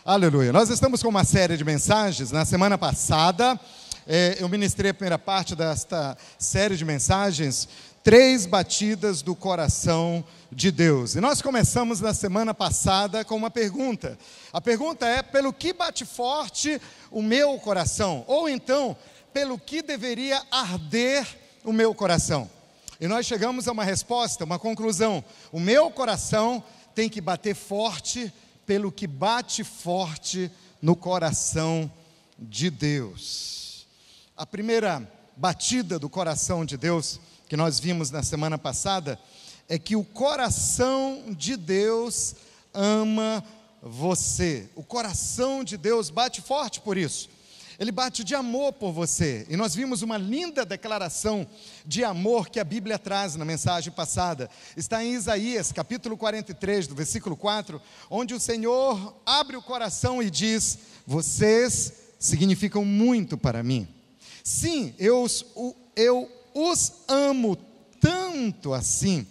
Aleluia. Nós estamos com uma série de mensagens. Na semana passada, eu ministrei a primeira parte desta série de mensagens, 3 batidas do coração de Deus. E nós começamos na semana passada com uma pergunta. A pergunta é: pelo que bate forte o meu coração? Ou então, pelo que deveria arder o meu coração? E nós chegamos a uma resposta, uma conclusão. O meu coração tem que bater forte pelo que bate forte no coração de Deus. A primeira batida do coração de Deus, que nós vimos na semana passada, é que o coração de Deus ama você. O coração de Deus bate forte por isso. Ele bate de amor por você. E nós vimos uma linda declaração de amor que a Bíblia traz na mensagem passada. Está em Isaías, capítulo 43, do versículo 4, onde o Senhor abre o coração e diz: vocês significam muito para mim. Sim, eu os amo tanto assim.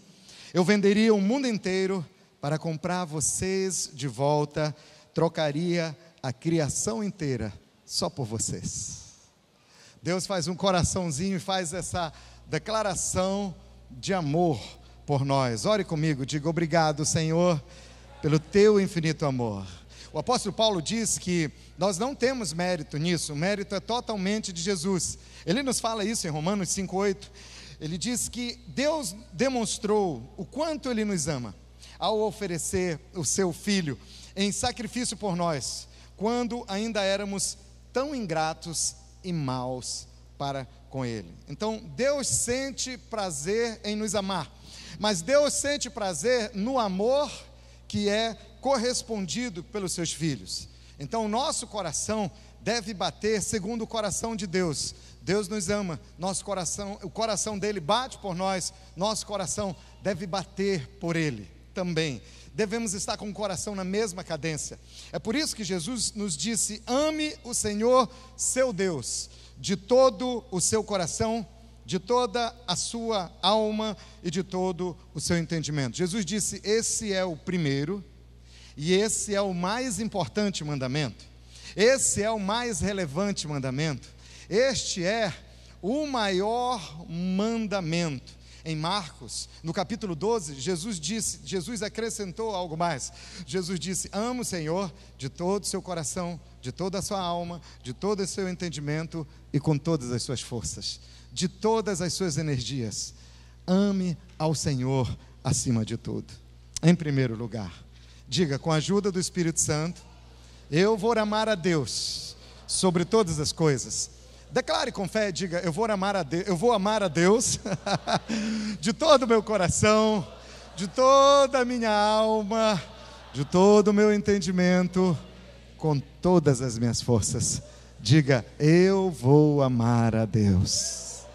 Eu venderia o mundo inteiro para comprar vocês de volta. Trocaria a criação inteira só por vocês. Deus faz um coraçãozinho e faz essa declaração de amor por nós. Ore comigo, diga: obrigado, Senhor, pelo teu infinito amor. O apóstolo Paulo diz que nós não temos mérito nisso, o mérito é totalmente de Jesus. Ele nos fala isso em Romanos 5,8. Ele diz que Deus demonstrou o quanto Ele nos ama ao oferecer o seu Filho em sacrifício por nós, quando ainda éramos tão ingratos e maus para com Ele. Então Deus sente prazer em nos amar, mas Deus sente prazer no amor que é correspondido pelos seus filhos. Então o nosso coração deve bater segundo o coração de Deus. Deus nos ama, nosso coração, o coração dele bate por nós, nosso coração deve bater por Ele também. Devemos estar com o coração na mesma cadência. É por isso que Jesus nos disse: ame o Senhor seu Deus de todo o seu coração, de toda a sua alma e de todo o seu entendimento. Jesus disse: esse é o primeiro e esse é o mais importante mandamento. Esse é o mais relevante mandamento. Este é o maior mandamento. Em Marcos, no capítulo 12, Jesus acrescentou algo mais. Jesus disse: ama o Senhor de todo o seu coração, de toda a sua alma, de todo o seu entendimento e com todas as suas forças, de todas as suas energias. Ame ao Senhor acima de tudo. Em primeiro lugar, diga: com a ajuda do Espírito Santo, eu vou amar a Deus sobre todas as coisas. Declare com fé, diga: eu vou amar a Deus de todo o meu coração, de toda a minha alma, de todo o meu entendimento, com todas as minhas forças. Diga: eu vou amar a Deus.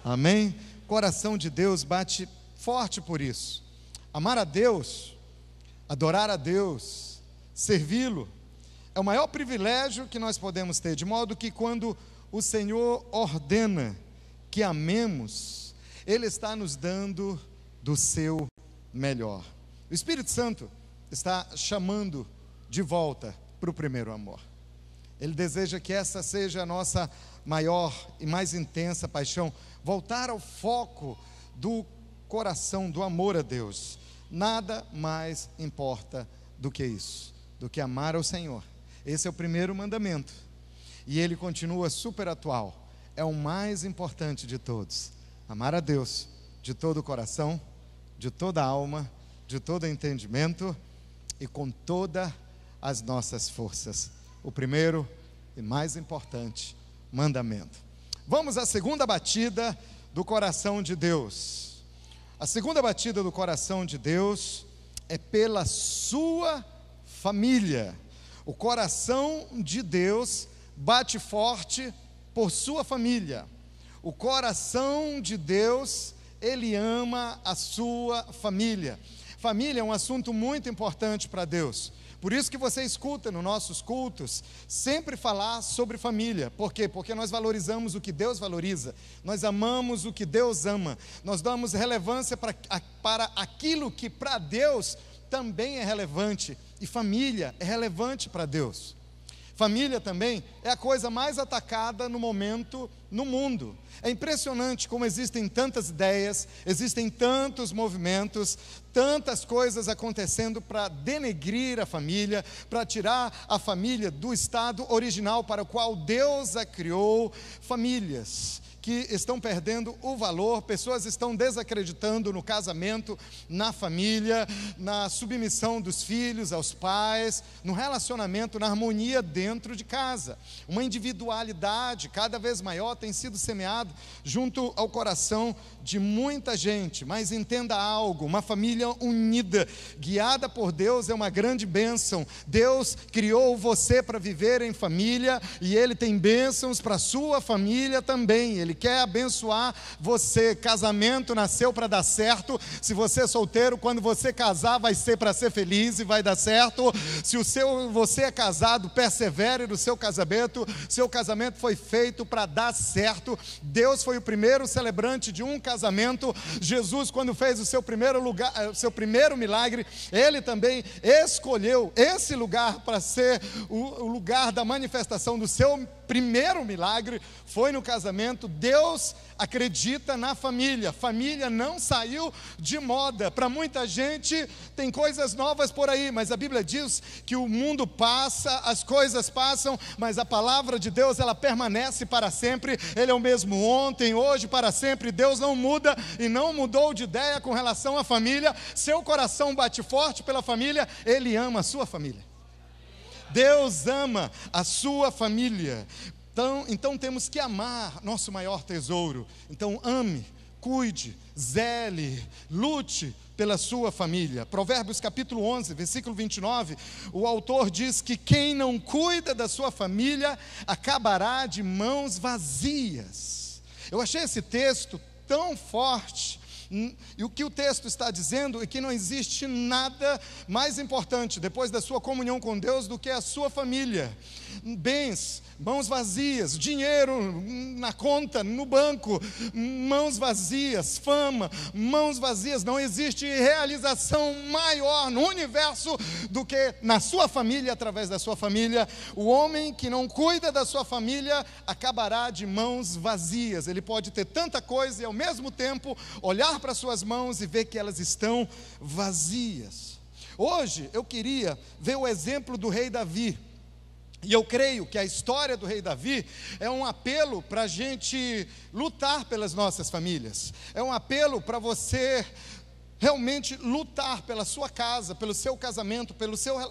Amém? O coração de Deus bate forte por isso. Amar a Deus, adorar a Deus, servi-lo, é o maior privilégio que nós podemos ter, de modo que quando o Senhor ordena que amemos, Ele está nos dando do seu melhor. O Espírito Santo está chamando de volta para o primeiro amor. Ele deseja que essa seja a nossa maior e mais intensa paixão, voltar ao foco do coração, do amor a Deus. Nada mais importa do que isso, do que amar ao Senhor. Esse é o primeiro mandamento. E ele continua super atual. É o mais importante de todos. Amar a Deus de todo o coração, de toda a alma, de todo o entendimento e com todas as nossas forças. O primeiro e mais importante mandamento. Vamos à segunda batida do coração de Deus. A segunda batida do coração de Deus é pela sua família. O coração de Deus bate forte por sua família. O coração de Deus, Ele ama a sua família. Família é um assunto muito importante para Deus. Por isso que você escuta nos nossos cultos sempre falar sobre família. Por quê? Porque nós valorizamos o que Deus valoriza. Nós amamos o que Deus ama. Nós damos relevância para aquilo que para Deus também é relevante, E família é relevante para Deus. Família também é a coisa mais atacada no momento no mundo. É impressionante como existem tantas ideias, existem tantos movimentos, tantas coisas acontecendo para denegrir a família, para tirar a família do estado original para o qual Deus a criou. Famílias que estão perdendo o valor, pessoas estão desacreditando no casamento, na família, na submissão dos filhos aos pais, no relacionamento, na harmonia dentro de casa. Uma individualidade cada vez maior tem sido semeada junto ao coração de muita gente. Mas entenda algo: uma família unida, guiada por Deus, é uma grande bênção. Deus criou você para viver em família, e Ele tem bênçãos para a sua família também. Ele quer abençoar você. Casamento nasceu para dar certo. Se você é solteiro, quando você casar, vai ser para ser feliz e vai dar certo. Se você é casado, persevere no seu casamento. Seu casamento foi feito para dar certo. Deus foi o primeiro celebrante de um casamento. Jesus, quando fez o seu primeiro milagre, Ele também escolheu esse lugar para ser o lugar da manifestação do seu primeiro milagre. Foi no casamento. Deus acredita na família. Família não saiu de moda. Para muita gente tem coisas novas por aí, mas a Bíblia diz que o mundo passa, as coisas passam, mas a palavra de Deus, ela permanece para sempre. Ele é o mesmo ontem, hoje, para sempre. Deus não muda e não mudou de ideia com relação à família. Seu coração bate forte pela família. Ele ama a sua família. Deus ama a sua família. Então temos que amar nosso maior tesouro. Então ame, cuide, zele, lute pela sua família. Provérbios capítulo 11, versículo 29, o autor diz que quem não cuida da sua família acabará de mãos vazias. Eu achei esse texto tão forte. E o que o texto está dizendo é que não existe nada mais importante depois da sua comunhão com Deus do que a sua família. Bens, mãos vazias, dinheiro na conta, no banco, mãos vazias, fama, mãos vazias. Não existe realização maior no universo do que na sua família, através da sua família. O homem que não cuida da sua família acabará de mãos vazias. Ele pode ter tanta coisa e ao mesmo tempo olhar para suas mãos e ver que elas estão vazias. Hoje eu queria ver o exemplo do rei Davi. E eu creio que a história do rei Davi é um apelo para a gente lutar pelas nossas famílias. É um apelo para você realmente lutar pela sua casa, pelo seu casamento,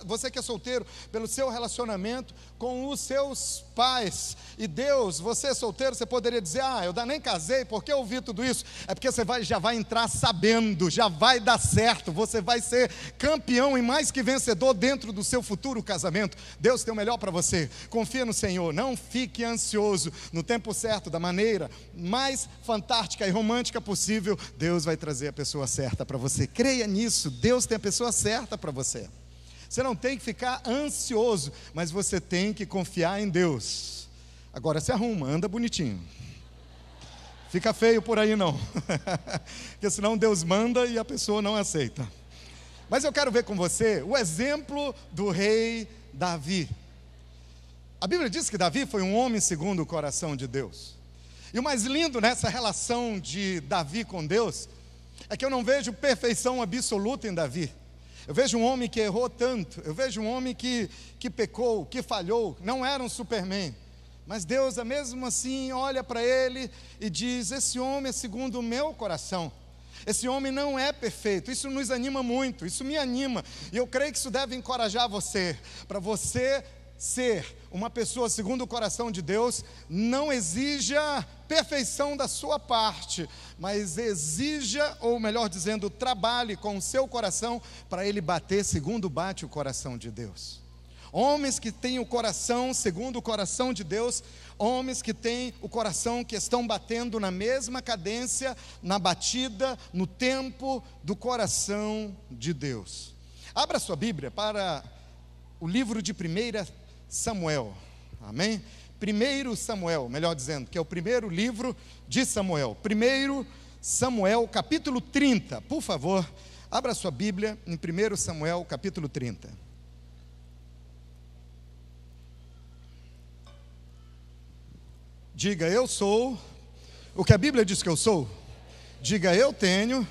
você que é solteiro, pelo seu relacionamento com os seus pais. E Deus, você é solteiro, você poderia dizer: eu ainda nem casei, por que eu ouvi tudo isso? É porque você já vai entrar sabendo, já vai dar certo, você vai ser campeão e mais que vencedor dentro do seu futuro casamento. Deus tem o melhor para você. Confia no Senhor, não fique ansioso. No tempo certo, da maneira mais fantástica e romântica possível, Deus vai trazer a pessoa certa para você. Creia nisso. Deus tem a pessoa certa para você. Você não tem que ficar ansioso, mas você tem que confiar em Deus. Agora se arruma, anda bonitinho. Fica feio por aí não. Porque senão Deus manda e a pessoa não aceita. Mas eu quero ver com você o exemplo do rei Davi. A Bíblia diz que Davi foi um homem segundo o coração de Deus. E o mais lindo nessa relação de Davi com Deus é que eu não vejo perfeição absoluta em Davi. Eu vejo um homem que errou tanto, eu vejo um homem que pecou, que falhou, não era um Superman. Mas Deus, mesmo assim, olha para ele e diz: esse homem é segundo o meu coração. Esse homem não é perfeito. Isso nos anima muito, isso me anima. E eu creio que isso deve encorajar você, para você ser uma pessoa segundo o coração de Deus. Não exija perfeição da sua parte, mas exija, ou melhor dizendo, trabalhe com o seu coração para ele bater segundo bate o coração de Deus. Homens que têm o coração segundo o coração de Deus, homens que têm o coração que estão batendo na mesma cadência, na batida, no tempo do coração de Deus. Abra sua Bíblia para o livro de 1 Samuel, amém? 1 Samuel, melhor dizendo, que é o primeiro livro de Samuel. 1 Samuel, capítulo 30, por favor, abra sua Bíblia em 1 Samuel, capítulo 30. Diga, eu sou o que a Bíblia diz que eu sou. Diga, eu tenho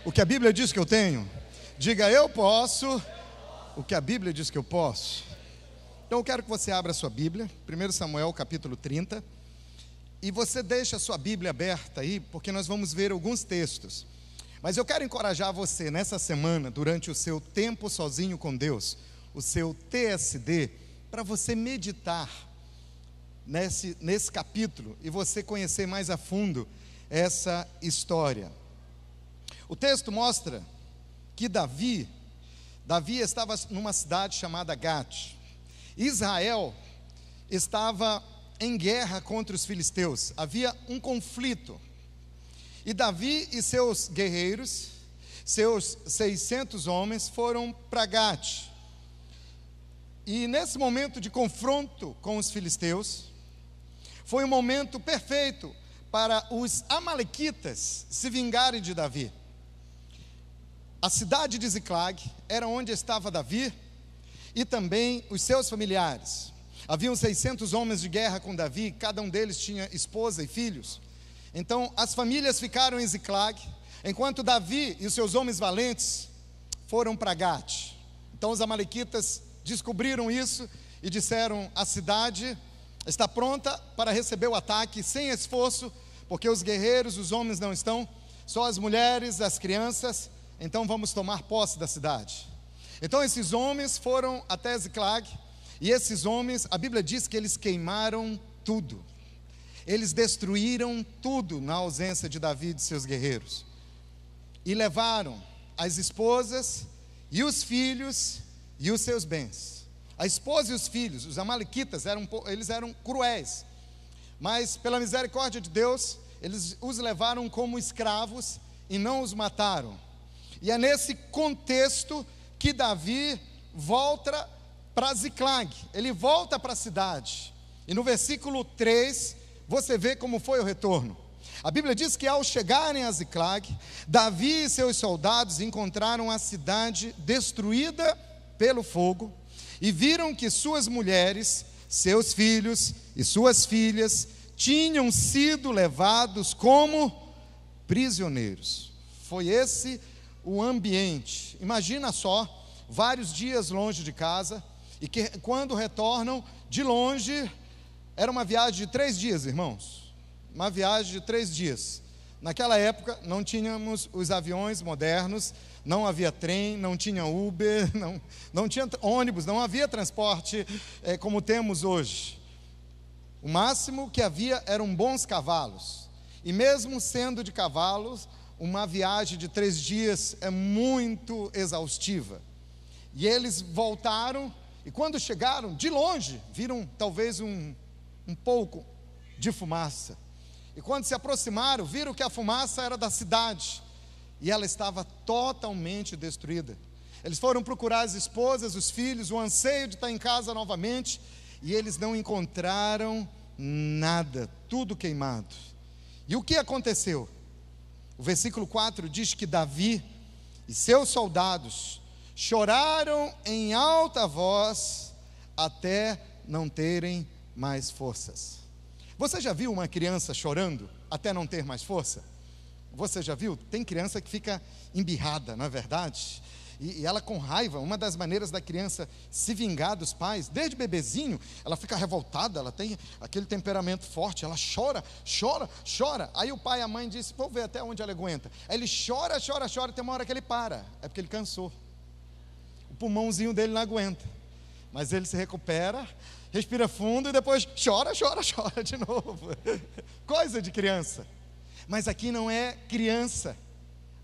o que a Bíblia diz que eu tenho. Diga, eu posso o que a Bíblia diz que eu posso. Então eu quero que você abra a sua Bíblia, 1 Samuel capítulo 30, e você deixe a sua Bíblia aberta aí, porque nós vamos ver alguns textos. Mas eu quero encorajar você nessa semana, durante o seu tempo sozinho com Deus, o seu TSD, para você meditar nesse capítulo e você conhecer mais a fundo essa história. O texto mostra que Davi estava numa cidade chamada Gate. Israel estava em guerra contra os filisteus, havia um conflito. E Davi e seus guerreiros, seus 600 homens, foram para Gate. E nesse momento de confronto com os filisteus, foi um momento perfeito para os amalequitas se vingarem de Davi. A cidade de Ziclag era onde estava Davi e também os seus familiares. Haviam 600 homens de guerra com Davi, cada um deles tinha esposa e filhos. Então as famílias ficaram em Ziclag, enquanto Davi e os seus homens valentes foram para Gate. Então os amalequitas descobriram isso e disseram: a cidade está pronta para receber o ataque sem esforço, porque os guerreiros, os homens não estão, só as mulheres, as crianças, então vamos tomar posse da cidade. Então esses homens foram até Ziclag, e esses homens, a Bíblia diz que eles queimaram tudo. Eles destruíram tudo na ausência de Davi e de seus guerreiros. E levaram as esposas e os filhos e os seus bens. A esposa e os filhos, os amalequitas, eles eram cruéis. Mas pela misericórdia de Deus, eles os levaram como escravos e não os mataram. E é nesse contexto que Davi volta para Ziclag. Ele volta para a cidade. E no versículo 3, você vê como foi o retorno. A Bíblia diz que ao chegarem a Ziclag, Davi e seus soldados encontraram a cidade destruída pelo fogo e viram que suas mulheres, seus filhos e suas filhas tinham sido levados como prisioneiros. Foi esse o ambiente. Imagina só, vários dias longe de casa, e que quando retornam de longe, era uma viagem de 3 dias, irmãos. Uma viagem de 3 dias. Naquela época não tínhamos os aviões modernos, não havia trem, não tinha Uber, não tinha ônibus, não havia transporte como temos hoje. O máximo que havia eram bons cavalos. E mesmo sendo de cavalos, uma viagem de 3 dias é muito exaustiva. E eles voltaram, e quando chegaram, de longe, viram talvez um pouco de fumaça. E quando se aproximaram, viram que a fumaça era da cidade, e ela estava totalmente destruída. Eles foram procurar as esposas, os filhos, o anseio de estar em casa novamente, e eles não encontraram nada, tudo queimado. E o que aconteceu? O versículo 4 diz que Davi e seus soldados choraram em alta voz até não terem mais forças. Você já viu uma criança chorando até não ter mais força? Você já viu? Tem criança que fica embirrada, não é verdade? E ela com raiva, uma das maneiras da criança se vingar dos pais, desde bebezinho, ela fica revoltada, ela tem aquele temperamento forte, ela chora, chora, chora. Aí o pai e a mãe dizem: vou ver até onde ela aguenta. Aí ele chora, chora, chora, tem uma hora que ele para, é porque ele cansou. O pulmãozinho dele não aguenta, mas ele se recupera, respira fundo e depois chora, chora, chora de novo. Coisa de criança. Mas aqui não é criança,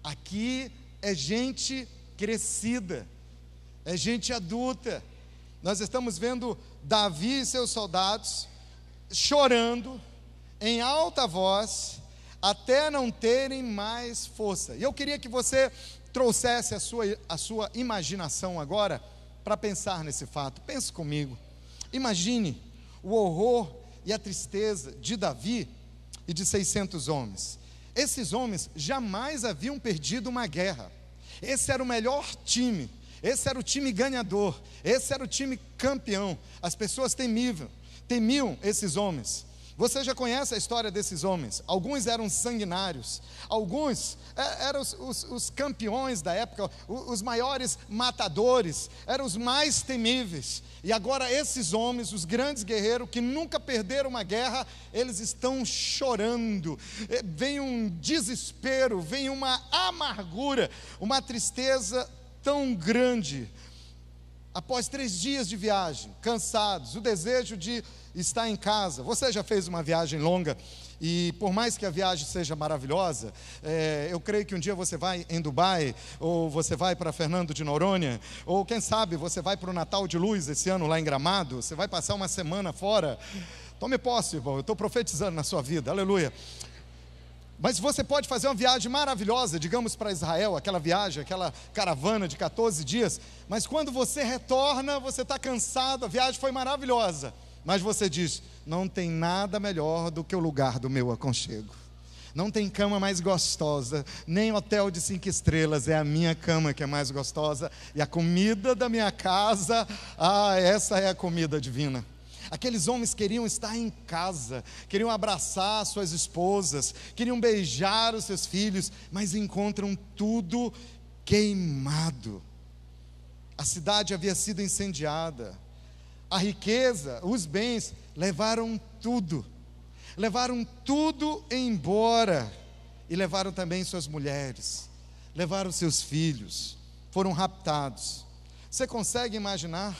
aqui é gente crescida, é gente adulta. Nós estamos vendo Davi e seus soldados chorando em alta voz até não terem mais força. E eu queria que você trouxesse a sua imaginação agora para pensar nesse fato. Pense comigo. Imagine o horror e a tristeza de Davi e de 600 homens. Esses homens jamais haviam perdido uma guerra. Esse era o melhor time, esse era o time ganhador, esse era o time campeão. As pessoas temiam esses homens. Você já conhece a história desses homens. Alguns eram sanguinários, alguns eram os campeões da época, os maiores matadores, eram os mais temíveis. E agora esses homens, os grandes guerreiros que nunca perderam uma guerra, eles estão chorando. Vem um desespero, vem uma amargura, uma tristeza tão grande. Após 3 dias de viagem, cansados, o desejo de estar em casa. Você já fez uma viagem longa e por mais que a viagem seja maravilhosa, eu creio que um dia você vai em Dubai, ou você vai para Fernando de Noronha, ou quem sabe você vai para o Natal de Luz esse ano lá em Gramado, você vai passar uma semana fora. Tome posse, irmão, eu estou profetizando na sua vida, aleluia. Mas você pode fazer uma viagem maravilhosa, digamos para Israel, aquela viagem, aquela caravana de 14 dias, mas quando você retorna, você está cansado, a viagem foi maravilhosa, mas você diz: não tem nada melhor do que o lugar do meu aconchego, não tem cama mais gostosa, nem hotel de 5 estrelas, é a minha cama que é mais gostosa, e a comida da minha casa, essa é a comida divina. Aqueles homens queriam estar em casa, queriam abraçar suas esposas, queriam beijar os seus filhos, mas encontram tudo queimado. A cidade havia sido incendiada, a riqueza, os bens, levaram tudo embora, e levaram também suas mulheres, levaram seus filhos, foram raptados. Você consegue imaginar?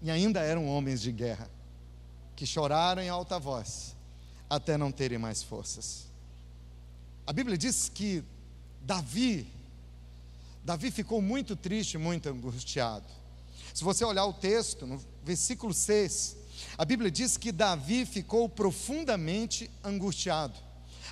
E ainda eram homens de guerra, que choraram em alta voz, até não terem mais forças. A Bíblia diz que Davi ficou muito triste, muito angustiado. Se você olhar o texto, no versículo 6, a Bíblia diz que Davi ficou profundamente angustiado.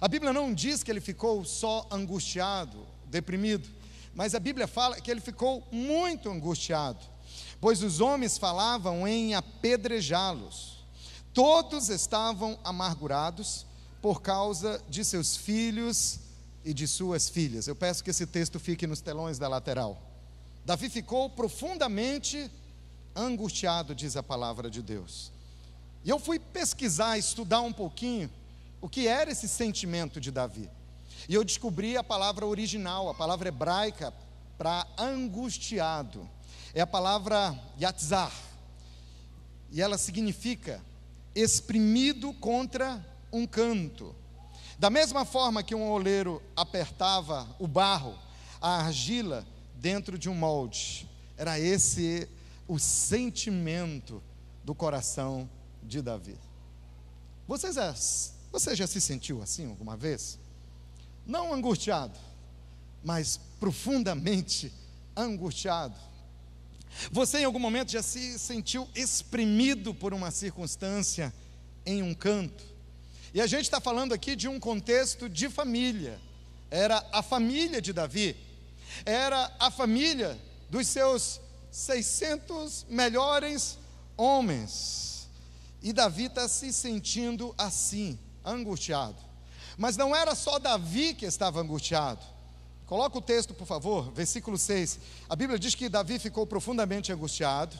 A Bíblia não diz que ele ficou só angustiado, deprimido, mas a Bíblia fala que ele ficou muito angustiado, pois os homens falavam em apedrejá-los. Todos estavam amargurados por causa de seus filhos e de suas filhas. Eu peço que esse texto fique nos telões da lateral. Davi ficou profundamente angustiado, diz a palavra de Deus. E eu fui pesquisar, estudar um pouquinho o que era esse sentimento de Davi. E eu descobri a palavra original, a palavra hebraica para angustiado. É a palavra yatzar, e ela significa espremido contra um canto. Da mesma forma que um oleiro apertava o barro, a argila dentro de um molde, era esse o sentimento do coração de Davi. Você já se sentiu assim alguma vez? Não angustiado, mas profundamente angustiado. Você em algum momento já se sentiu exprimido por uma circunstância em um canto? E a gente está falando aqui de um contexto de família. Era a família de Davi, era a família dos seus 600 melhores homens, e Davi está se sentindo assim, angustiado. Mas não era só Davi que estava angustiado. Coloca o texto, por favor, versículo 6. A Bíblia diz que Davi ficou profundamente angustiado,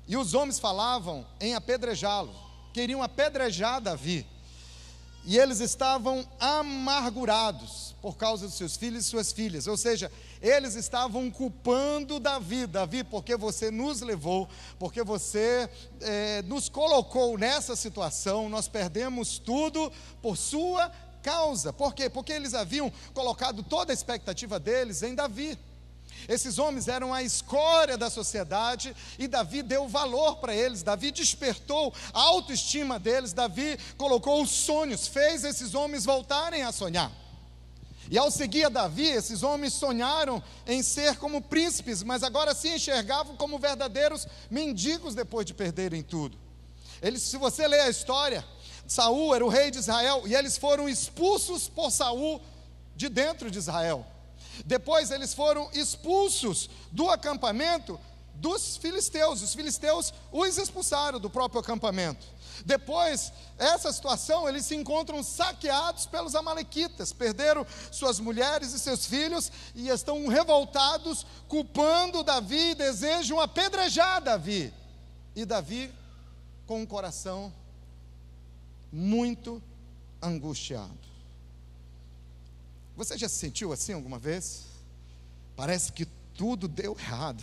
e os homens falavam em apedrejá-lo, queriam apedrejar Davi, e eles estavam amargurados por causa dos seus filhos e suas filhas. Ou seja, eles estavam culpando Davi: Davi, porque você nos levou, porque você nos colocou nessa situação, nós perdemos tudo por sua causa. Por quê? Porque eles haviam colocado toda a expectativa deles em Davi. Esses homens eram a escória da sociedade, e Davi deu valor para eles. Davi despertou a autoestima deles. Davi colocou os sonhos, fez esses homens voltarem a sonhar. E ao seguir a Davi, esses homens sonharam em ser como príncipes, mas agora se enxergavam como verdadeiros mendigos depois de perderem tudo. Se você ler a história, Saul era o rei de Israel, e eles foram expulsos por Saul de dentro de Israel. Depois eles foram expulsos do acampamento dos filisteus. Os filisteus os expulsaram do próprio acampamento. Depois, essa situação, eles se encontram saqueados pelos amalequitas, perderam suas mulheres e seus filhos, e estão revoltados, culpando Davi, desejam apedrejar Davi. E Davi, com o coração muito angustiado. Você já se sentiu assim alguma vez? Parece que tudo deu errado.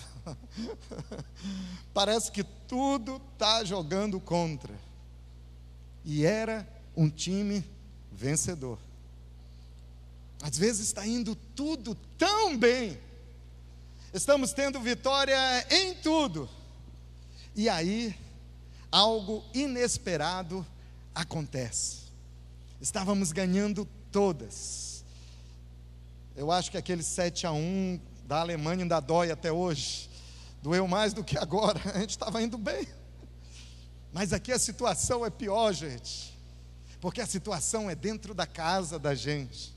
Parece que tudo está jogando contra. E era um time vencedor. Às vezes está indo tudo tão bem. Estamos tendo vitória em tudo. E aí, algo inesperado acontece. Estávamos ganhando todas. Eu acho que aquele 7-1 da Alemanha ainda dói até hoje. Doeu mais do que agora. A gente estava indo bem. Mas aqui a situação é pior, gente. Porque a situação é dentro da casa da gente.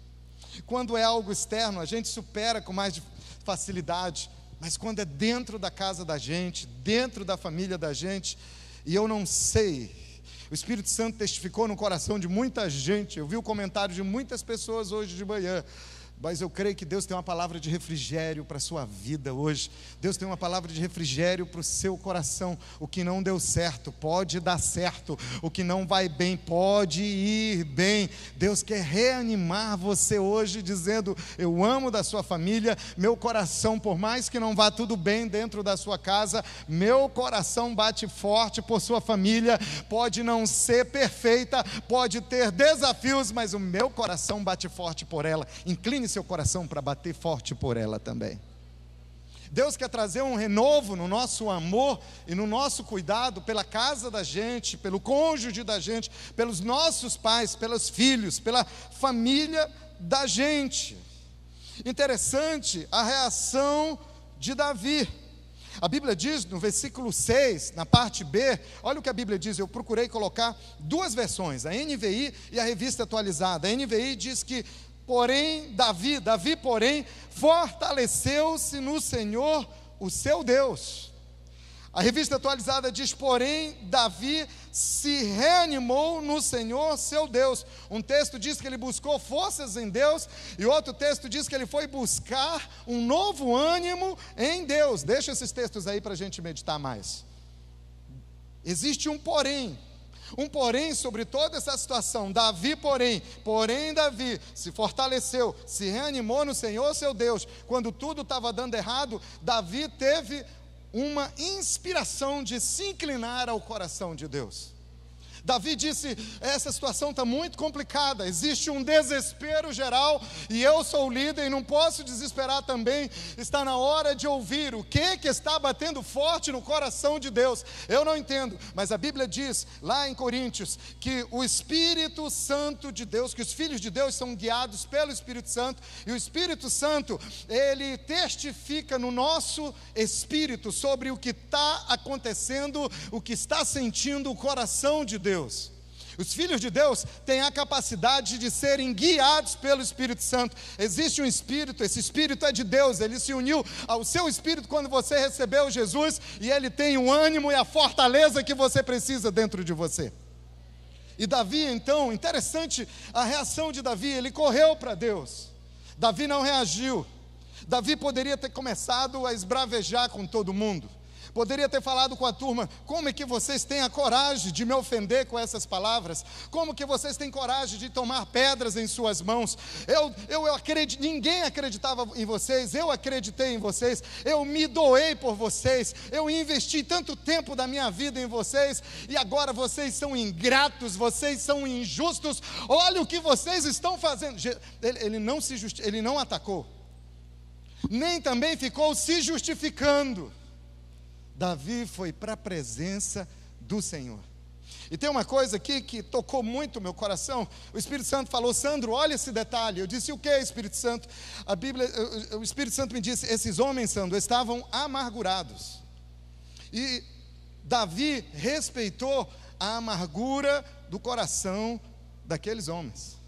Quando é algo externo, a gente supera com mais facilidade. Mas quando é dentro da casa da gente, dentro da família da gente, e eu não sei, o Espírito Santo testificou no coração de muita gente. Eu vi o comentário de muitas pessoas hoje de manhã. Mas eu creio que Deus tem uma palavra de refrigério para a sua vida hoje. Deus tem uma palavra de refrigério para o seu coração. O que não deu certo pode dar certo. O que não vai bem pode ir bem. Deus quer reanimar você hoje dizendo: eu amo da sua família. Meu coração, por mais que não vá tudo bem dentro da sua casa, meu coração bate forte por sua família. Pode não ser perfeita, pode ter desafios, mas o meu coração bate forte por ela. Incline seu coração para bater forte por ela também. Deus quer trazer um renovo no nosso amor e no nosso cuidado pela casa da gente, pelo cônjuge da gente, pelos nossos pais, pelos filhos, pela família da gente. Interessante a reação de Davi. A Bíblia diz no versículo 6, na parte B, olha o que a Bíblia diz. Eu procurei colocar duas versões, a NVI e a Revista Atualizada. A NVI diz que porém, Davi, porém, fortaleceu-se no Senhor, o seu Deus. A Revista Atualizada diz, porém, Davi se reanimou no Senhor, seu Deus. Um texto diz que ele buscou forças em Deus, e outro texto diz que ele foi buscar um novo ânimo em Deus. Deixa esses textos aí para a gente meditar mais. Existe um porém sobre toda essa situação. Davi, porém Davi se fortaleceu, se reanimou no Senhor seu Deus. Quando tudo estava dando errado, Davi teve uma inspiração de se inclinar ao coração de Deus. Davi disse: essa situação está muito complicada, existe um desespero geral, e eu sou o líder e não posso desesperar também. Está na hora de ouvir o que está batendo forte no coração de Deus. Eu não entendo, mas a Bíblia diz lá em Coríntios que o Espírito Santo de Deus, que os filhos de Deus são guiados pelo Espírito Santo, e o Espírito Santo, ele testifica no nosso espírito sobre o que está acontecendo, o que está sentindo o coração de Deus. Os filhos de Deus têm a capacidade de serem guiados pelo Espírito Santo. Existe um Espírito, esse Espírito é de Deus, ele se uniu ao seu Espírito quando você recebeu Jesus, e ele tem o ânimo e a fortaleza que você precisa dentro de você. E Davi, então, interessante a reação de Davi, ele correu para Deus. Davi não reagiu. Davi poderia ter começado a esbravejar com todo mundo. Poderia ter falado com a turma: como é que vocês têm a coragem de me ofender com essas palavras? Como que vocês têm coragem de tomar pedras em suas mãos? Ninguém acreditava em vocês, eu acreditei em vocês, eu me doei por vocês, eu investi tanto tempo da minha vida em vocês, e agora vocês são ingratos, vocês são injustos, olha o que vocês estão fazendo. Ele não atacou, nem também ficou se justificando. Davi foi para a presença do Senhor. E tem uma coisa aqui que tocou muito o meu coração. O Espírito Santo falou: Sandro, olha esse detalhe. Eu disse: o que, Espírito Santo? O Espírito Santo me disse: esses homens, Sandro, estavam amargurados. E Davi respeitou a amargura do coração daqueles homens.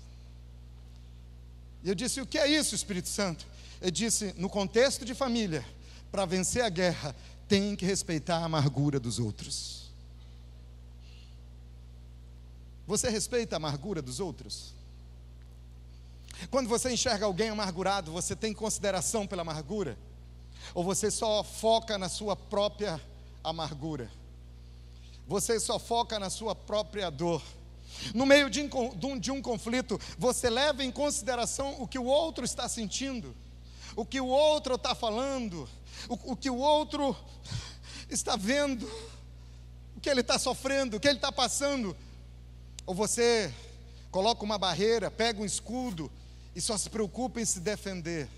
E eu disse: o que é isso, Espírito Santo? Ele disse: no contexto de família, para vencer a guerra, tem que respeitar a amargura dos outros. Você respeita a amargura dos outros? Quando você enxerga alguém amargurado, você tem consideração pela amargura? Ou você só foca na sua própria amargura? Você só foca na sua própria dor? No meio de um conflito, você leva em consideração o que o outro está sentindo, o que o outro está falando, o que o outro está vendo, o que ele está sofrendo, o que ele está passando. Ou você coloca uma barreira, pega um escudo e só se preocupa em se defender,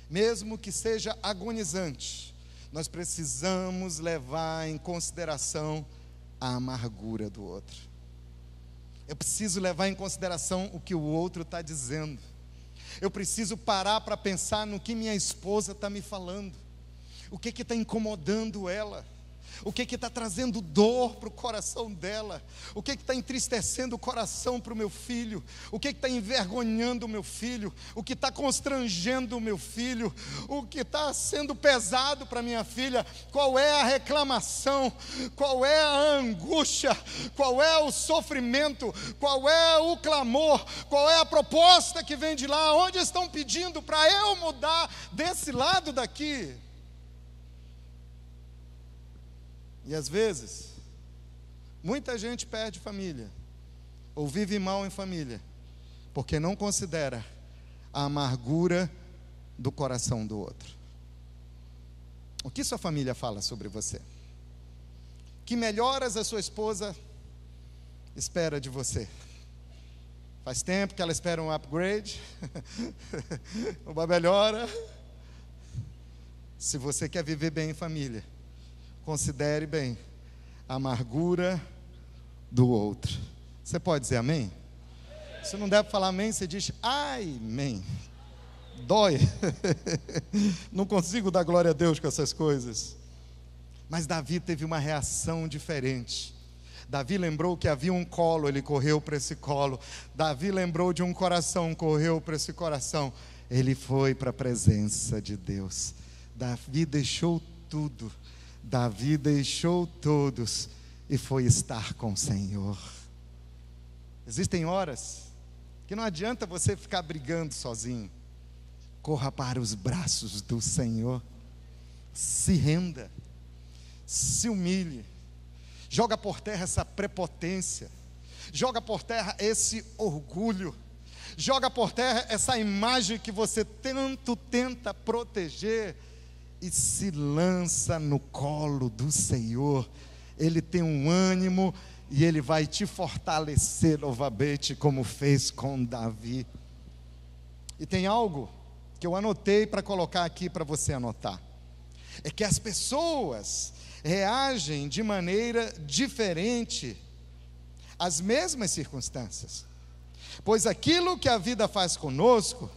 mesmo que seja agonizante. Nós precisamos levar em consideração a amargura do outro. Eu preciso levar em consideração o que o outro está dizendo. Eu preciso parar para pensar no que minha esposa está me falando. O que está incomodando ela? O que está trazendo dor para o coração dela? O que está entristecendo o coração para o meu filho? O que está envergonhando o meu filho? O que está constrangendo o meu filho? O que está sendo pesado para minha filha? Qual é a reclamação? Qual é a angústia? Qual é o sofrimento? Qual é o clamor? Qual é a proposta que vem de lá? Onde estão pedindo para eu mudar desse lado daqui? E às vezes, muita gente perde família, ou vive mal em família, porque não considera a amargura do coração do outro. O que sua família fala sobre você? Que melhoras a sua esposa espera de você? Faz tempo que ela espera um upgrade, uma melhora. Se você quer viver bem em família, considere bem a amargura do outro. Você pode dizer amém? Se não der para falar amém, você diz ai, amém. Dói. Não consigo dar glória a Deus com essas coisas. Mas Davi teve uma reação diferente. Davi lembrou que havia um colo, ele correu para esse colo. Davi lembrou de um coração, correu para esse coração. Ele foi para a presença de Deus. Davi deixou tudo. Davi deixou todos e foi estar com o Senhor. Existem horas que não adianta você ficar brigando sozinho. Corra para os braços do Senhor. Se renda. Se humilhe. Joga por terra essa prepotência. Joga por terra esse orgulho. Joga por terra essa imagem que você tanto tenta proteger. E se lança no colo do Senhor. Ele tem um ânimo e Ele vai te fortalecer novamente, como fez com Davi. E tem algo que eu anotei para colocar aqui para você anotar. É que as pessoas reagem de maneira diferente às mesmas circunstâncias. Pois aquilo que a vida faz conosco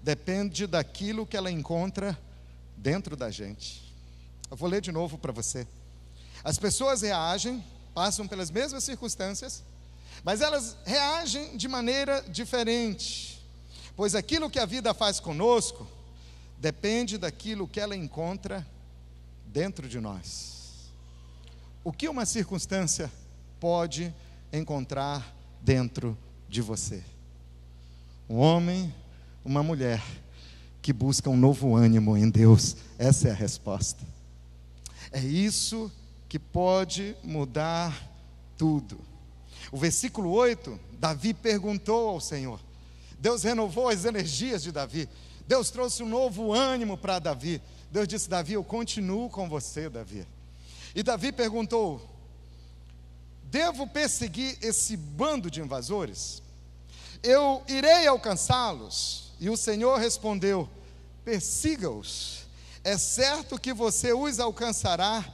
depende daquilo que ela encontra dentro da gente. Eu vou ler de novo para você. As pessoas reagem, passam pelas mesmas circunstâncias, mas elas reagem de maneira diferente, pois aquilo que a vida faz conosco depende daquilo que ela encontra dentro de nós. O que uma circunstância pode encontrar dentro de você? Um homem, uma mulher que busca um novo ânimo em Deus. Essa é a resposta. É isso que pode mudar tudo. O versículo 8, Davi perguntou ao Senhor. Deus renovou as energias de Davi. Deus trouxe um novo ânimo para Davi. Deus disse: Davi, eu continuo com você, Davi. E Davi perguntou: devo perseguir esse bando de invasores? Eu irei alcançá-los? E o Senhor respondeu: persiga-os. É certo que você os alcançará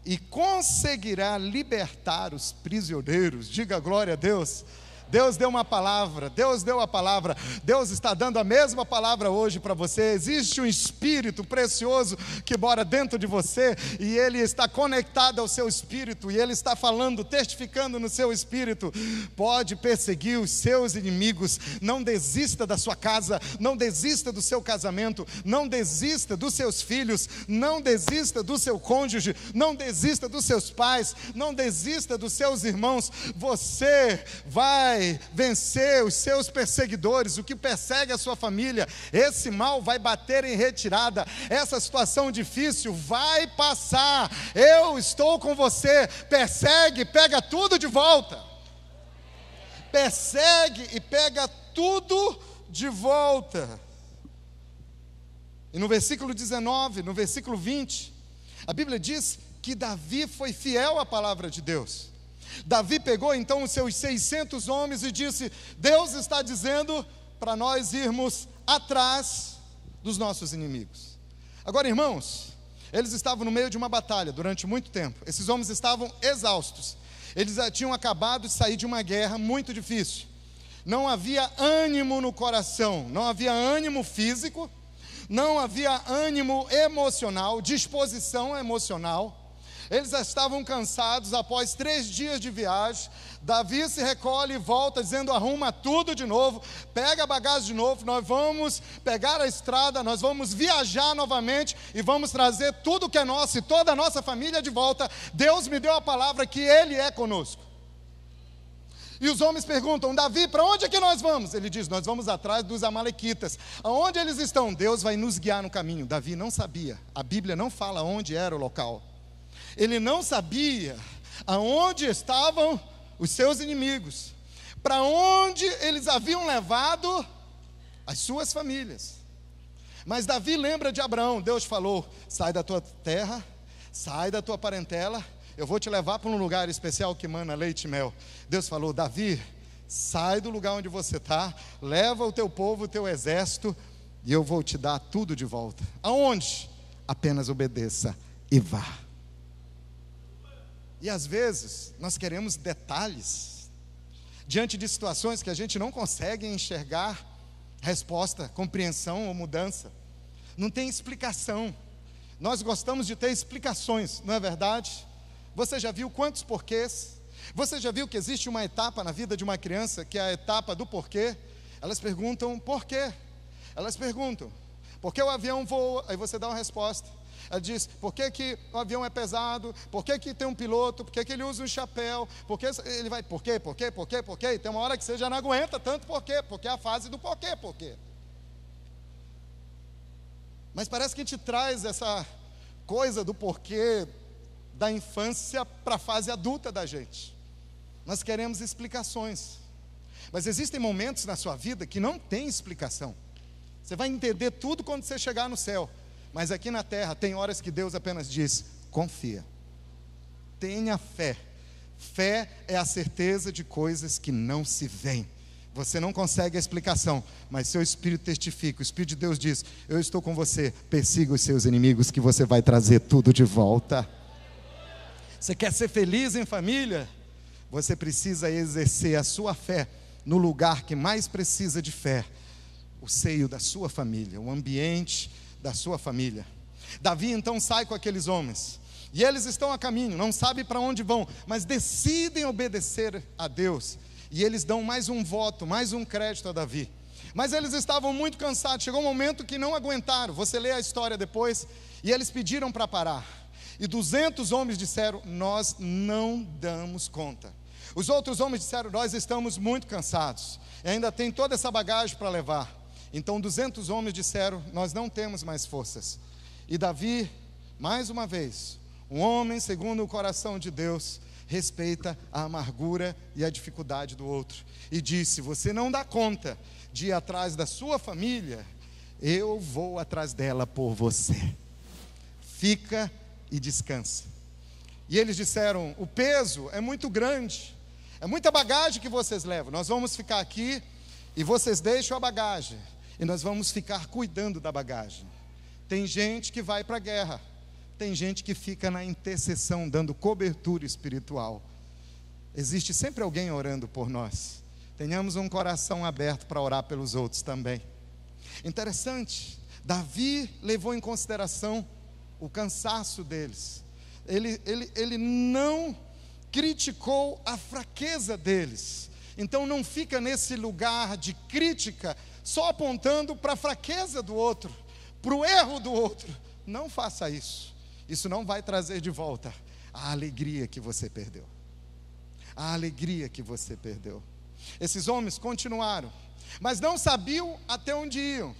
e conseguirá libertar os prisioneiros. Diga glória a Deus. Deus deu uma palavra, Deus deu a palavra, Deus está dando a mesma palavra hoje para você. Existe um Espírito precioso que mora dentro de você, e Ele está conectado ao seu Espírito, e Ele está falando, testificando no seu Espírito. Pode perseguir os seus inimigos. Não desista da sua casa, não desista do seu casamento, não desista dos seus filhos, não desista do seu cônjuge, não desista dos seus pais, não desista dos seus irmãos. Você vai vencer os seus perseguidores, o que persegue a sua família. Esse mal vai bater em retirada. Essa situação difícil vai passar. Eu estou com você. Persegue, pega tudo de volta. persegue e pega tudo de volta. E no versículo 19, no versículo 20, a Bíblia diz que Davi foi fiel à palavra de Deus. Davi pegou então os seus 600 homens e disse: Deus está dizendo para nós irmos atrás dos nossos inimigos. Agora, irmãos, eles estavam no meio de uma batalha durante muito tempo. Esses homens estavam exaustos. Eles tinham acabado de sair de uma guerra muito difícil. Não havia ânimo no coração, não havia ânimo físico, não havia ânimo emocional, disposição emocional. Eles já estavam cansados após 3 dias de viagem. Davi se recolhe e volta dizendo: arruma tudo de novo, pega a bagagem de novo, nós vamos pegar a estrada, nós vamos viajar novamente e vamos trazer tudo que é nosso e toda a nossa família de volta. Deus me deu a palavra que Ele é conosco. E os homens perguntam: Davi, para onde é que nós vamos? Ele diz: nós vamos atrás dos amalequitas. Aonde eles estão? Deus vai nos guiar no caminho. Davi não sabia, a Bíblia não fala onde era o local. Ele não sabia aonde estavam os seus inimigos, para onde eles haviam levado as suas famílias. Mas Davi lembra de Abraão. Deus falou: sai da tua terra, sai da tua parentela, eu vou te levar para um lugar especial que mana leite e mel. Deus falou: Davi, sai do lugar onde você está, leva o teu povo, o teu exército, e eu vou te dar tudo de volta. Aonde? Apenas obedeça e vá. E às vezes nós queremos detalhes diante de situações que a gente não consegue enxergar resposta, compreensão ou mudança. Não tem explicação. Nós gostamos de ter explicações, não é verdade? Você já viu quantos porquês? Você já viu que existe uma etapa na vida de uma criança que é a etapa do porquê? Elas perguntam por quê? Elas perguntam: por que o avião voa? Aí você dá uma resposta. Ela diz: por que o avião é pesado? Por que tem um piloto? Por que ele usa um chapéu? Por que ele vai, por quê? E tem uma hora que você já não aguenta tanto por quê? Porque é a fase do por quê? Mas parece que a gente traz essa coisa do porquê da infância para a fase adulta da gente. Nós queremos explicações. Mas existem momentos na sua vida que não tem explicação. Você vai entender tudo quando você chegar no céu. Mas aqui na terra tem horas que Deus apenas diz: confia, tenha fé. Fé é a certeza de coisas que não se veem. Você não consegue a explicação, mas seu espírito testifica. O Espírito de Deus diz: eu estou com você, persiga os seus inimigos, que você vai trazer tudo de volta. Você quer ser feliz em família? Você precisa exercer a sua fé no lugar que mais precisa de fé: o seio da sua família, o ambiente da sua família. Davi então sai com aqueles homens, e eles estão a caminho, não sabem para onde vão, mas decidem obedecer a Deus, e eles dão mais um voto, mais um crédito a Davi. Mas eles estavam muito cansados, chegou um momento que não aguentaram. Você lê a história depois, e eles pediram para parar, e 200 homens disseram: nós não damos conta. Os outros homens disseram: nós estamos muito cansados, e ainda tem toda essa bagagem para levar. Então 200 homens disseram: nós não temos mais forças. E Davi, mais uma vez, um homem segundo o coração de Deus, respeita a amargura e a dificuldade do outro, e disse: você não dá conta de ir atrás da sua família, eu vou atrás dela por você. Fica e descansa. E eles disseram: o peso é muito grande, é muita bagagem que vocês levam, nós vamos ficar aqui e vocês deixam a bagagem, e nós vamos ficar cuidando da bagagem. Tem gente que vai para a guerra, tem gente que fica na intercessão, dando cobertura espiritual. Existe sempre alguém orando por nós. Tenhamos um coração aberto para orar pelos outros também. Interessante, Davi levou em consideração o cansaço deles. Ele não criticou a fraqueza deles. Então não fica nesse lugar de crítica, só apontando para a fraqueza do outro, para o erro do outro. Não faça isso. Isso não vai trazer de volta a alegria que você perdeu. A alegria que você perdeu. Esses homens continuaram, mas não sabiam até onde iam.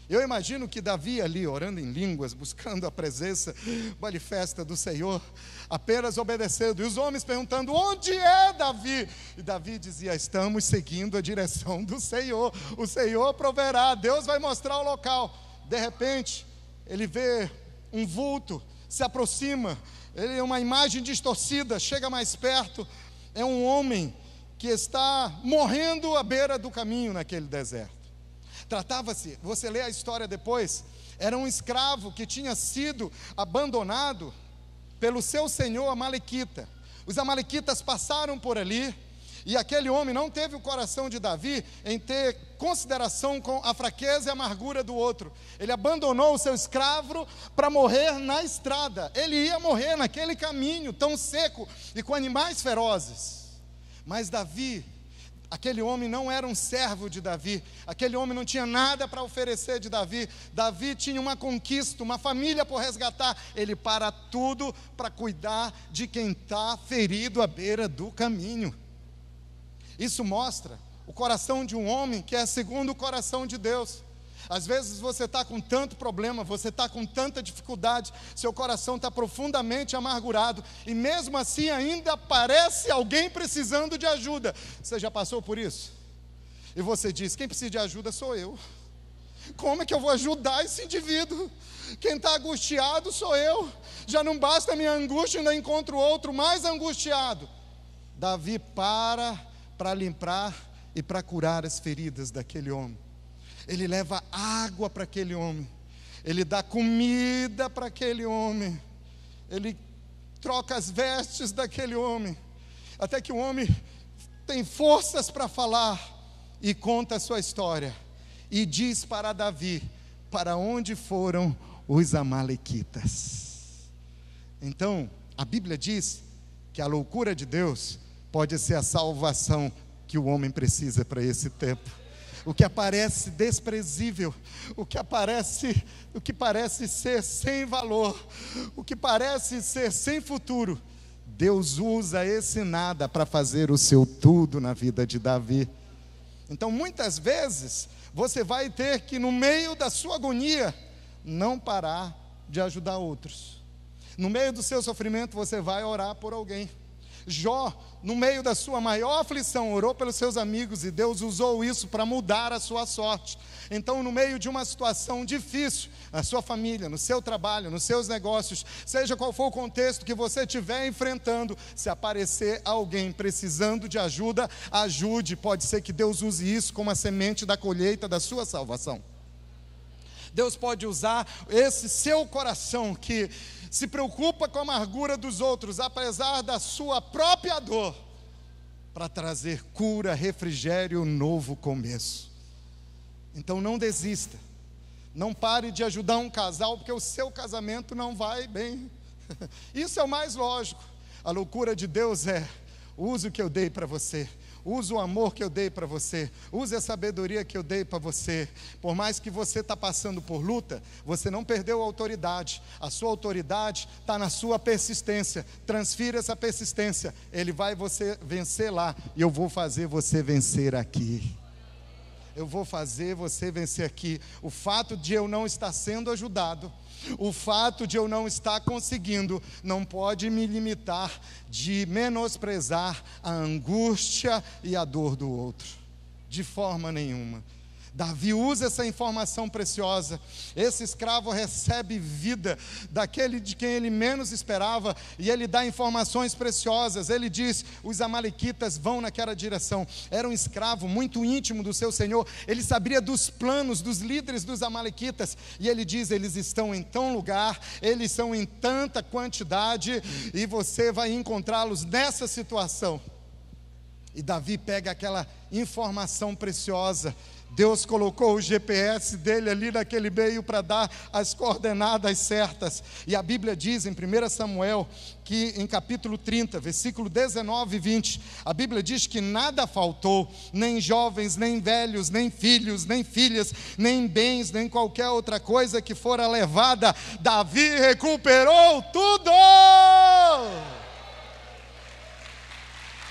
Eu imagino que Davi ali, orando em línguas, buscando a presença manifesta do Senhor, apenas obedecendo, e os homens perguntando: onde é Davi? E Davi dizia: estamos seguindo a direção do Senhor, o Senhor proverá, Deus vai mostrar o local. De repente, ele vê um vulto, se aproxima, ele é uma imagem distorcida, chega mais perto, é um homem que está morrendo à beira do caminho naquele deserto. Tratava-se, você lê a história depois, era um escravo que tinha sido abandonado pelo seu senhor amalequita. Os amalequitas passaram por ali, e aquele homem não teve o coração de Davi em ter consideração com a fraqueza e a amargura do outro. Ele abandonou o seu escravo para morrer na estrada. Ele ia morrer naquele caminho tão seco e com animais ferozes. Mas Davi, aquele homem não era um servo de Davi, aquele homem não tinha nada para oferecer de Davi. Davi tinha uma conquista, uma família por resgatar. Ele para tudo para cuidar de quem está ferido à beira do caminho. Isso mostra o coração de um homem que é segundo o coração de Deus. Às vezes você está com tanto problema, você está com tanta dificuldade, seu coração está profundamente amargurado, e mesmo assim ainda aparece alguém precisando de ajuda. Você já passou por isso? E você diz: quem precisa de ajuda sou eu. Como é que eu vou ajudar esse indivíduo? Quem está angustiado sou eu. Já não basta a minha angústia, ainda encontro outro mais angustiado. Davi para limpar e para curar as feridas daquele homem. Ele leva água para aquele homem, ele dá comida para aquele homem, ele troca as vestes daquele homem, até que o homem tem forças para falar e conta a sua história, e diz para Davi para onde foram os amalequitas. Então, a Bíblia diz que a loucura de Deus pode ser a salvação que o homem precisa para esse tempo. O que aparece desprezível, o que parece ser sem valor, o que parece ser sem futuro, Deus usa esse nada para fazer o seu tudo na vida de Davi. Então muitas vezes você vai ter que, no meio da sua agonia, não parar de ajudar outros. No meio do seu sofrimento você vai orar por alguém. Jó, no meio da sua maior aflição, orou pelos seus amigos, e Deus usou isso para mudar a sua sorte. Então, no meio de uma situação difícil, na sua família, no seu trabalho, nos seus negócios, seja qual for o contexto que você estiver enfrentando, se aparecer alguém precisando de ajuda, ajude. Pode ser que Deus use isso como a semente da colheita da sua salvação. Deus pode usar esse seu coração que se preocupa com a amargura dos outros, apesar da sua própria dor, para trazer cura, refrigério, novo começo. Então não desista, não pare de ajudar um casal, porque o seu casamento não vai bem. Isso é o mais lógico. A loucura de Deus é: use o que eu dei para você, use o amor que eu dei para você, use a sabedoria que eu dei para você. Por mais que você está passando por luta, você não perdeu a autoridade. A sua autoridade está na sua persistência. Transfira essa persistência. Ele vai você vencer lá, e eu vou fazer você vencer aqui. Eu vou fazer você vencer aqui. O fato de eu não estar sendo ajudado, o fato de eu não estar conseguindo, não pode me limitar de menosprezar a angústia e a dor do outro, de forma nenhuma. Davi usa essa informação preciosa. Esse escravo recebe vida daquele de quem ele menos esperava, e ele dá informações preciosas. Ele diz: os amalequitas vão naquela direção. Era um escravo muito íntimo do seu senhor, ele sabia dos planos dos líderes dos amalequitas, e ele diz: eles estão em tão lugar, eles são em tanta quantidade, e você vai encontrá-los nessa situação. E Davi pega aquela informação preciosa. Deus colocou o GPS dele ali naquele meio para dar as coordenadas certas. E a Bíblia diz em 1 Samuel, que em capítulo 30, versículo 19 e 20, a Bíblia diz que nada faltou, nem jovens, nem velhos, nem filhos, nem filhas, nem bens, nem qualquer outra coisa que fora levada. Davi recuperou tudo!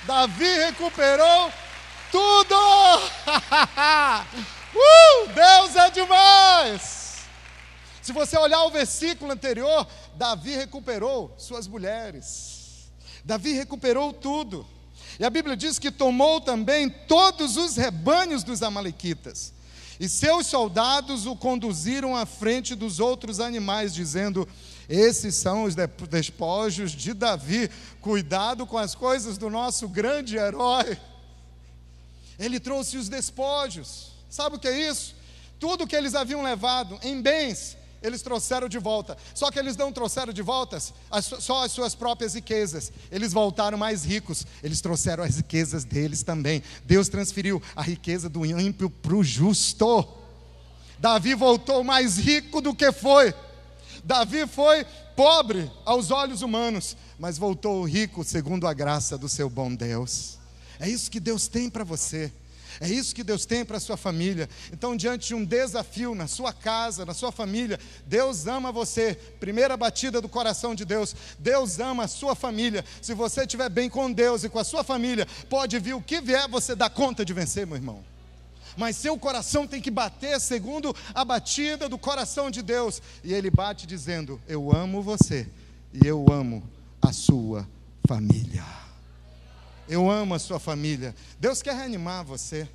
Davi recuperou tudo! Deus é demais! Se você olhar o versículo anterior, Davi recuperou suas mulheres. Davi recuperou tudo. E a Bíblia diz que tomou também todos os rebanhos dos amalequitas. E seus soldados o conduziram à frente dos outros animais, dizendo: esses são os despojos de Davi. Cuidado com as coisas do nosso grande herói. Ele trouxe os despojos. Sabe o que é isso? Tudo que eles haviam levado em bens, eles trouxeram de volta. Só que eles não trouxeram de volta só as suas próprias riquezas. Eles voltaram mais ricos. Eles trouxeram as riquezas deles também. Deus transferiu a riqueza do ímpio para o justo. Davi voltou mais rico do que foi. Davi foi pobre aos olhos humanos, mas voltou rico segundo a graça do seu bom Deus. É isso que Deus tem para você. É isso que Deus tem para a sua família. Então, diante de um desafio na sua casa, na sua família, Deus ama você. Primeira batida do coração de Deus: Deus ama a sua família. Se você estiver bem com Deus e com a sua família, pode vir o que vier, você dá conta de vencer, meu irmão. Mas seu coração tem que bater segundo a batida do coração de Deus. E Ele bate dizendo: eu amo você e eu amo a sua família. Eu amo a sua família. Deus quer reanimar você.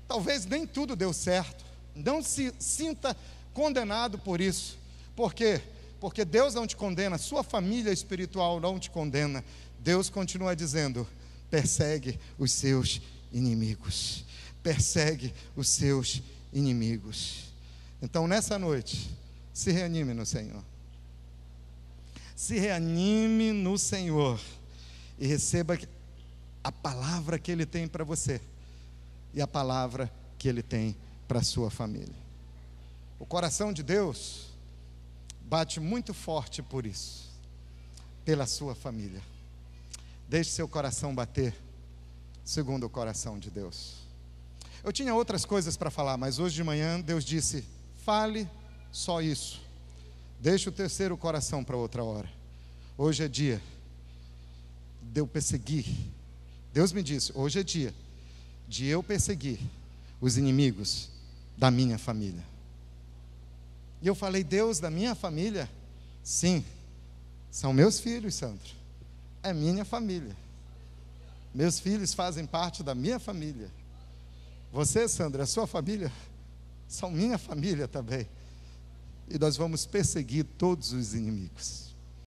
Talvez nem tudo deu certo. Não se sinta condenado por isso. Por quê? Porque Deus não te condena. Sua família espiritual não te condena. Deus continua dizendo: persegue os seus inimigos. Persegue os seus inimigos. Então, nessa noite, se reanime no Senhor. Se reanime no Senhor. E receba a palavra que Ele tem para você e a palavra que Ele tem para a sua família. O coração de Deus bate muito forte por isso, pela sua família. Deixe seu coração bater segundo o coração de Deus. Eu tinha outras coisas para falar, mas hoje de manhã Deus disse: fale só isso. Deixe o terceiro coração para outra hora. Hoje é dia de eu perseguir. Deus me disse: hoje é dia de eu perseguir os inimigos da minha família. E eu falei: Deus, da minha família? Sim, são meus filhos, Sandro. É minha família. Meus filhos fazem parte da minha família. Você, Sandra, a sua família são minha família também. E nós vamos perseguir todos os inimigos.